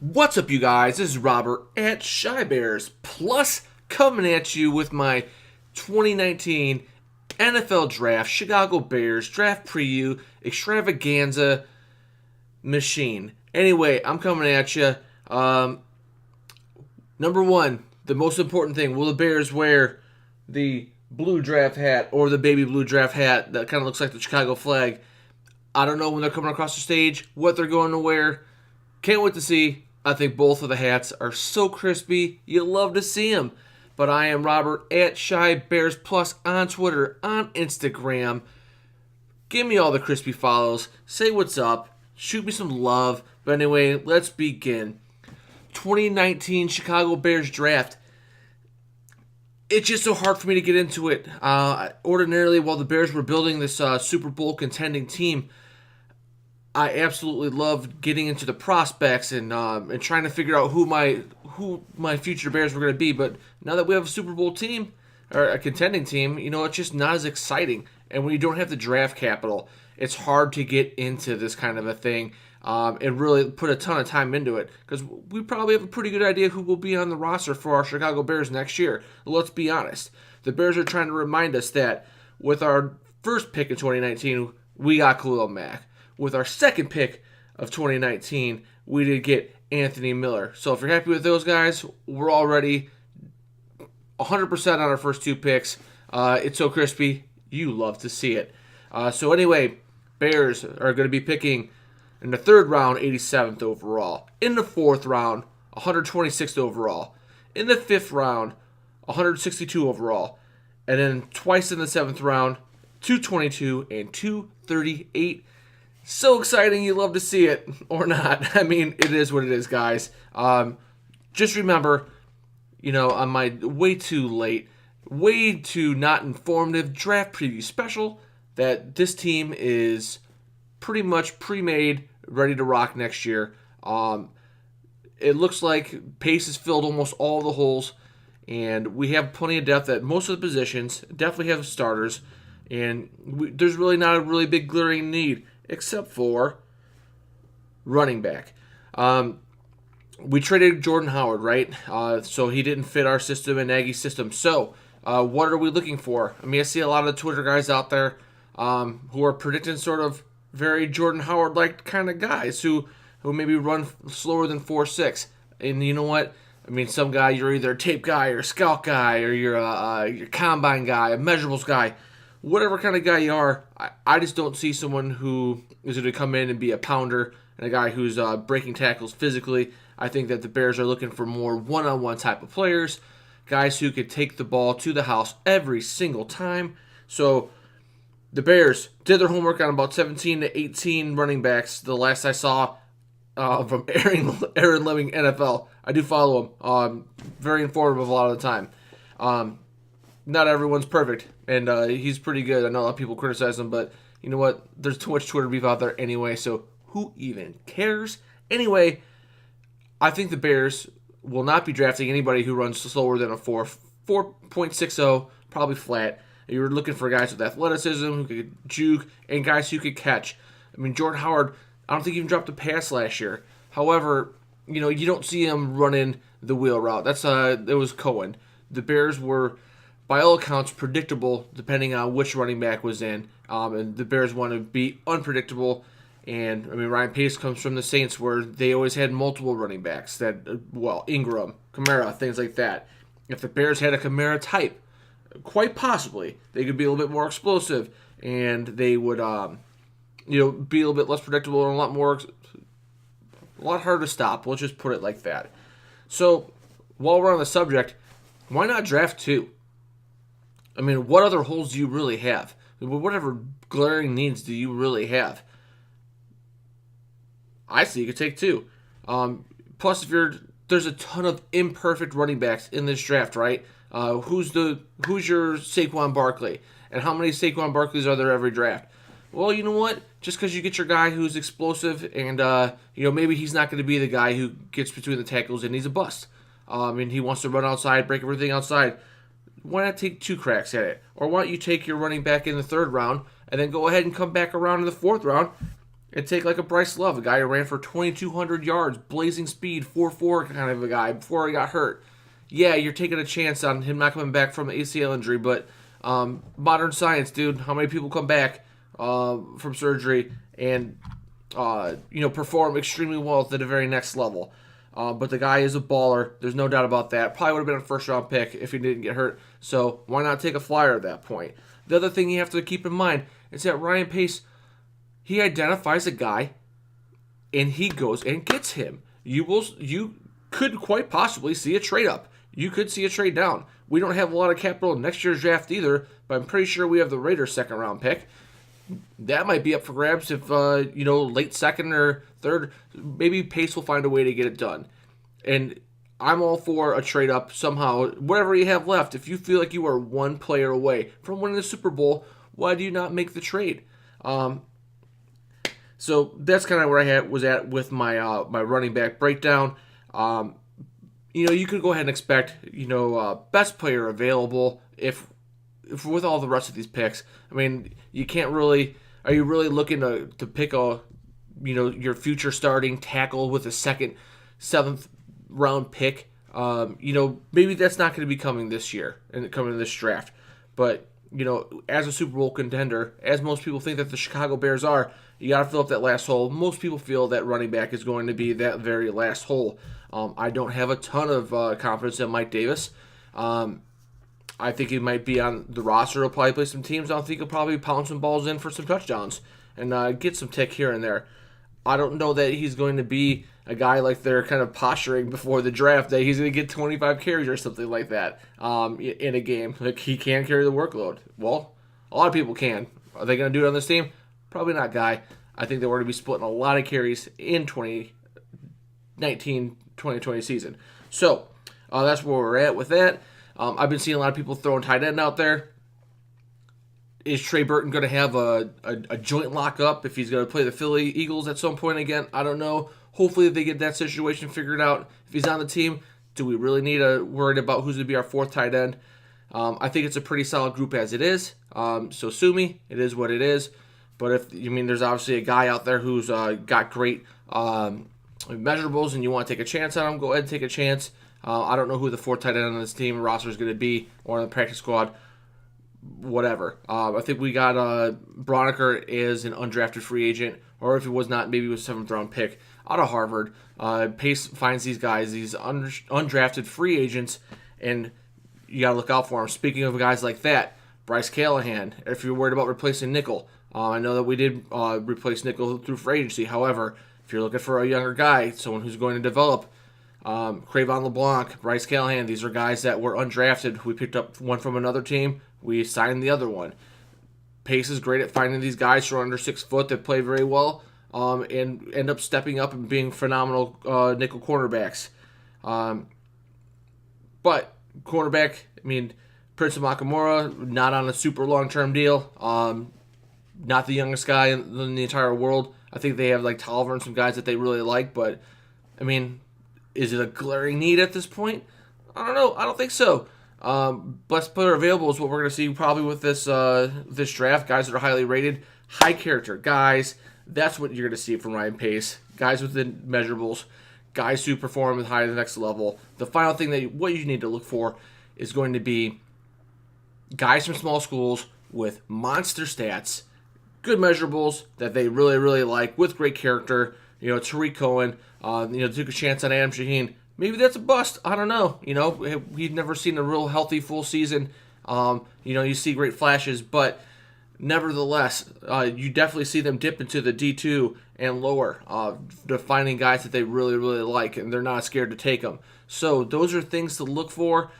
What's up, you guys? This is Robert at Shy Bears Plus, coming at you with my 2019 NFL Draft Chicago Bears Draft Preview Extravaganza machine. Anyway, I'm coming at you. Number one, the most important thing: will the Bears wear the blue draft hat or the baby blue draft hat that kind of looks like the Chicago flag? I don't know when they're coming across the stage what they're going to wear. Can't wait to see. I think both of the hats are so crispy, you love to see them. But I am Robert at Shy Bears Plus on Twitter, on Instagram. Give me all the crispy follows. Say what's up. Shoot me some love. But anyway, let's begin. 2019 Chicago Bears draft. It's just so hard for me to get into it. Ordinarily, while the Bears were building this Super Bowl contending team, I absolutely loved getting into the prospects and trying to figure out who my future Bears were going to be. But now that we have a Super Bowl team or a contending team, it's just not as exciting. And when you don't have the draft capital, it's hard to get into this kind of a thing and really put a ton of time into it, because we probably have a pretty good idea who will be on the roster for our Chicago Bears next year. Let's be honest. The Bears are trying to remind us that with our first pick in 2019, we got Khalil Mack. With our second pick of 2019, we did get Anthony Miller. So if you're happy with those guys, we're already 100% on our first two picks. It's so crispy. You love to see it. So anyway, Bears are going to be picking in the third round, 87th overall. In the fourth round, 126th overall. In the fifth round, 162 overall. And then twice in the seventh round, 222 and 238. So exciting, you love to see it, or not. I mean, it is what it is, guys. Just remember, on my way too late, way too not informative draft preview special, that this team is pretty much pre-made, ready to rock next year. It looks like Pace has filled almost all the holes, and we have plenty of depth at most of the positions, definitely have starters, and there's really not a really big glaring need, except for running back. We traded Jordan Howard, right? So he didn't fit our system and Nagy's system. So what are we looking for? I mean, I see a lot of the Twitter guys out there who are predicting sort of very Jordan Howard-like kind of guys who maybe run slower than 4.6. And you know what? I mean, some guy, you're either a tape guy or a scout guy or you're a combine guy, a measurables guy. Whatever kind of guy you are, I just don't see someone who is going to come in and be a pounder and a guy who's breaking tackles physically. I think that the Bears are looking for more one-on-one type of players, guys who could take the ball to the house every single time. So the Bears did their homework on about 17 to 18 running backs. The last I saw from Aaron Lemming NFL. I do follow him. Very informative a lot of the time. Not everyone's perfect, and he's pretty good. I know a lot of people criticize him, but you know what? There's too much Twitter beef out there anyway, so who even cares? Anyway, I think the Bears will not be drafting anybody who runs slower than a 4.60, probably flat. You're looking for guys with athleticism, who could juke, and guys who could catch. I mean, Jordan Howard, I don't think he even dropped a pass last year. However, you don't see him running the wheel route. It was Cohen. The Bears were, by all accounts, predictable depending on which running back was in. And the Bears want to be unpredictable. And, I mean, Ryan Pace comes from the Saints, where they always had multiple running backs. Ingram, Kamara, things like that. If the Bears had a Kamara type, quite possibly, they could be a little bit more explosive. And they would, be a little bit less predictable and a lot harder to stop. Let's just put it like that. So, while we're on the subject, why not draft two? I mean, what other holes do you really have? Whatever glaring needs do you really have? I see you could take two. Plus, there's a ton of imperfect running backs in this draft, right? Who's your Saquon Barkley? And how many Saquon Barkleys are there every draft? Well, you know what? Just because you get your guy who's explosive and, maybe he's not going to be the guy who gets between the tackles and he's a bust. and he wants to run outside, break everything outside, why not take 2 cracks at it? Or why don't you take your running back in the 3rd round and then go ahead and come back around in the 4th round and take like a Bryce Love, a guy who ran for 2,200 yards, blazing speed, 4.4 kind of a guy before he got hurt. Yeah, you're taking a chance on him not coming back from the ACL injury, but modern science, dude, how many people come back from surgery and perform extremely well at the very next level? But the guy is a baller. There's no doubt about that. Probably would have been a first-round pick if he didn't get hurt. So why not take a flyer at that point? The other thing you have to keep in mind is that Ryan Pace, he identifies a guy, and he goes and gets him. You could quite possibly see a trade up. You could see a trade down. We don't have a lot of capital in next year's draft either, but I'm pretty sure we have the Raiders' 2nd-round pick. That might be up for grabs if, late 2nd or 3rd. Maybe Pace will find a way to get it done. And I'm all for a trade up somehow. Whatever you have left, if you feel like you are one player away from winning the Super Bowl, why do you not make the trade? So that's kind of where I was at with my my running back breakdown. You could go ahead and expect, best player available if with all the rest of these picks. I mean, you can't really. Are you really looking to pick your future starting tackle with a 2nd, 7th round pick? Maybe that's not going to be coming this year and coming in this draft. But as a Super Bowl contender, as most people think that the Chicago Bears are, you got to fill up that last hole. Most people feel that running back is going to be that very last hole. I don't have a ton of confidence in Mike Davis. I think he might be on the roster. He'll probably play some teams. I don't think he'll probably pound some balls in for some touchdowns and get some tick here and there. I don't know that he's going to be a guy like they're kind of posturing before the draft that he's going to get 25 carries or something like that in a game. Like, he can carry the workload. Well, a lot of people can. Are they going to do it on this team? Probably not, Guy. I think they were going to be splitting a lot of carries in 2019-2020 season. So that's where we're at with that. I've been seeing a lot of people throwing tight end out there. Is Trey Burton going to have a joint lockup if he's going to play the Philly Eagles at some point again? I don't know. Hopefully they get that situation figured out. If he's on the team, do we really need to worry about who's going to be our 4th tight end? I think it's a pretty solid group as it is. So sue me. It is what it is. But there's obviously a guy out there who's got great measurables and you want to take a chance on him, go ahead and take a chance. I don't know who the 4th tight end on this team roster is going to be or on the practice squad. Whatever. I think we got Broniker is an undrafted free agent, or if it was not, maybe it was a 7th round pick out of Harvard. Pace finds these guys, these undrafted free agents, and you got to look out for them. Speaking of guys like that, Bryce Callahan, if you're worried about replacing Nickel, I know that we did replace Nickel through free agency. However, if you're looking for a younger guy, someone who's going to develop, Cravon LeBlanc, Bryce Callahan, these are guys that were undrafted. We picked up one from another team. We signed the other one. Pace is great at finding these guys who are under 6 foot that play very well and end up stepping up and being phenomenal nickel cornerbacks. But cornerback, Prince of Makamura, not on a super long-term deal. Not the youngest guy in the entire world. I think they have like Tolliver and some guys that they really like, but is it a glaring need at this point? I don't know. I don't think so. Best player available is what we're going to see probably with this draft. Guys that are highly rated, high character guys. That's what you're going to see from Ryan Pace. Guys within measurables, guys who perform at the next level. The final thing what you need to look for is going to be guys from small schools with monster stats, good measurables that they really, really like, with great character. Tariq Cohen, took a chance on Adam Shaheen. Maybe that's a bust. I don't know. We've never seen a real healthy full season. You see great flashes, but nevertheless, you definitely see them dip into the D2 and lower, finding guys that they really, really like, and they're not scared to take them. So those are things to look for.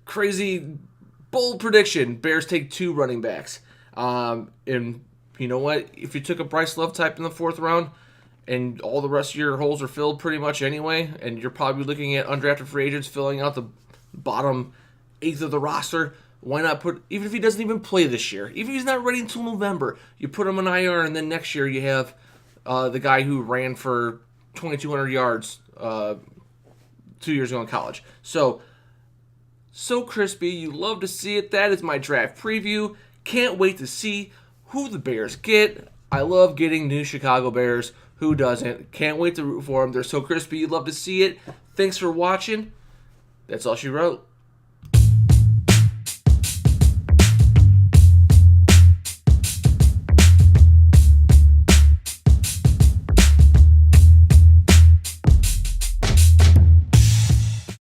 Crazy, bold prediction. Bears take 2 running backs. And you know what? If you took a Bryce Love type in the 4th round, and all the rest of your holes are filled pretty much anyway, and you're probably looking at undrafted free agents filling out the bottom 1/8 of the roster, why not even if he doesn't even play this year, even if he's not ready until November, you put him on IR, and then next year you have the guy who ran for 2,200 yards 2 years ago in college. So crispy. You love to see it. That is my draft preview. Can't wait to see who the Bears get. I love getting new Chicago Bears. Who doesn't? Can't wait to root for them. They're so crispy. You love to see it. Thanks for watching. That's all she wrote.